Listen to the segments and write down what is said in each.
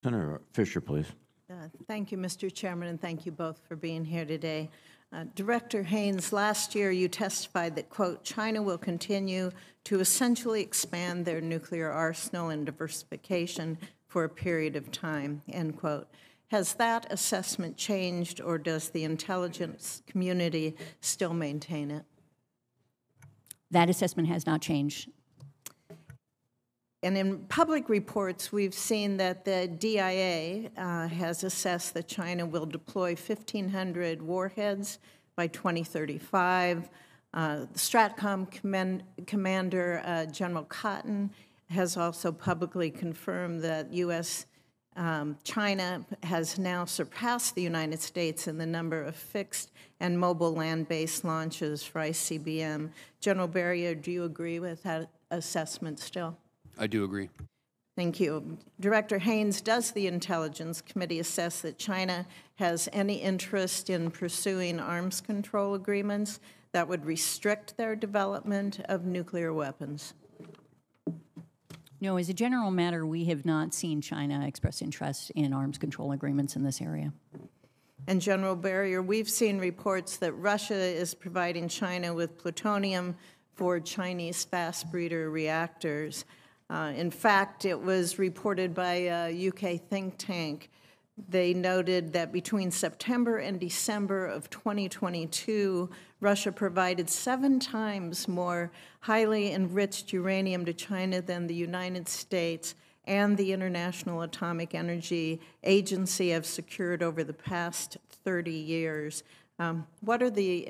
Senator Fischer, please. Thank you, Mr. Chairman, and thank you both for being here today. Director Haines, last year you testified that, quote, China will continue to essentially expand their nuclear arsenal and diversification for a period of time, end quote. Has that assessment changed, or does the intelligence community still maintain it? That assessment has not changed. And in public reports, we've seen that the DIA has assessed that China will deploy 1,500 warheads by 2035. The STRATCOM Commander General Cotton has also publicly confirmed that China has now surpassed the United States in the number of fixed and mobile land-based launches for ICBM. General Berrier, do you agree with that assessment still? I do agree. Thank you. Director Haines, does the Intelligence Committee assess that China has any interest in pursuing arms control agreements that would restrict their development of nuclear weapons? No, as a general matter, we have not seen China express interest in arms control agreements in this area. And General Berrier, we've seen reports that Russia is providing China with plutonium for Chinese fast breeder reactors. In fact, it was reported by a UK think tank. They noted that between September and December of 2022, Russia provided 7 times more highly enriched uranium to China than the United States and the International Atomic Energy Agency have secured over the past 30 years. What are the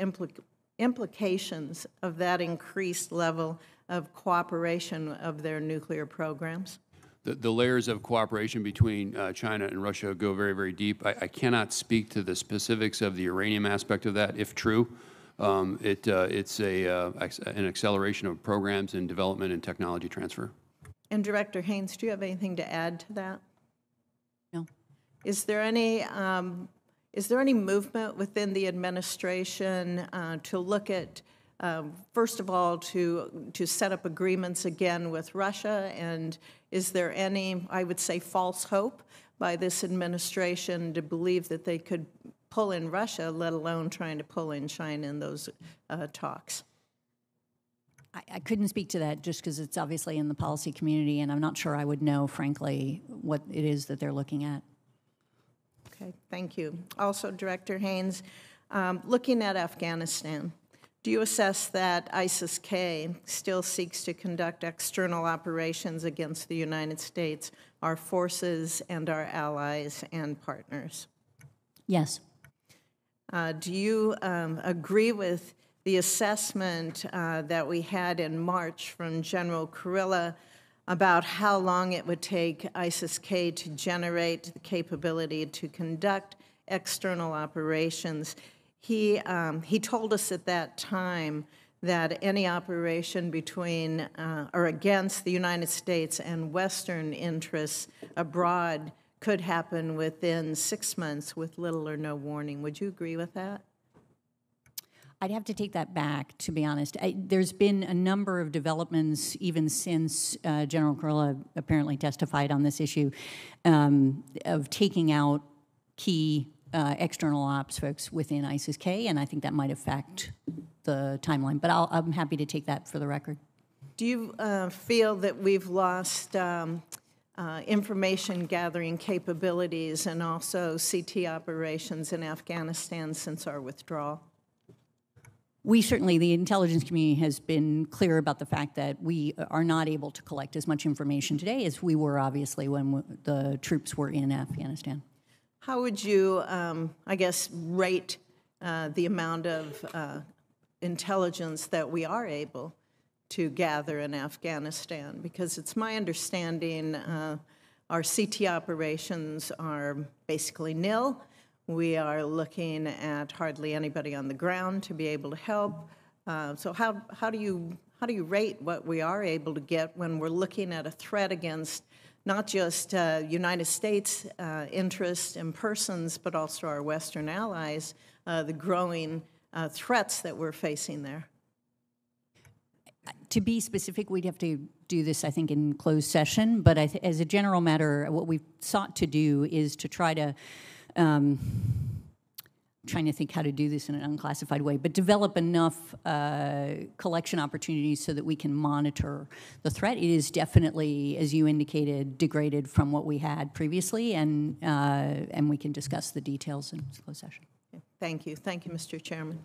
implications of that increased level of cooperation of their nuclear programs? The layers of cooperation between China and Russia go very, very deep. I cannot speak to the specifics of the uranium aspect of that. If true, it's an acceleration of programs in development and technology transfer. And Director Haines, do you have anything to add to that? No. Is there any movement within the administration to look at, first of all, to set up agreements again with Russia? And is there any, I would say, false hope by this administration to believe that they could pull in Russia, let alone trying to pull in China in those talks? I couldn't speak to that just because it's obviously in the policy community, and I'm not sure I would know, frankly, what it is that they're looking at. Okay, thank you. Also, Director Haines, looking at Afghanistan, do you assess that ISIS-K still seeks to conduct external operations against the United States, our forces, and our allies and partners? Yes. Do you agree with the assessment that we had in March from General Kurilla about how long it would take ISIS-K to generate the capability to conduct external operations? He told us at that time that any operation between or against the United States and Western interests abroad could happen within 6 months with little or no warning. Would you agree with that? I'd have to take that back, to be honest. There's been a number of developments even since General Kurilla apparently testified on this issue of taking out key external ops folks within ISIS-K, and I think that might affect the timeline. But I'm happy to take that for the record. Do you feel that we've lost information gathering capabilities and also CT operations in Afghanistan since our withdrawal? We certainly, the intelligence community has been clear about the fact that we are not able to collect as much information today as we were, obviously, when the troops were in Afghanistan. How would you, I guess, rate the amount of intelligence that we are able to gather in Afghanistan? Because it's my understanding our CT operations are basically nil. We are looking at hardly anybody on the ground to be able to help. So how do you rate what we are able to get when we're looking at a threat against not just United States interests and persons, but also our Western allies, the growing threats that we're facing there? To be specific, we'd have to do this, I think, in closed session, but as a general matter, what we've sought to do is to try to, trying to think how to do this in an unclassified way, but develop enough collection opportunities so that we can monitor the threat. It is definitely, as you indicated, degraded from what we had previously, and we can discuss the details in closed session. Thank you. Thank you, Mr. Chairman.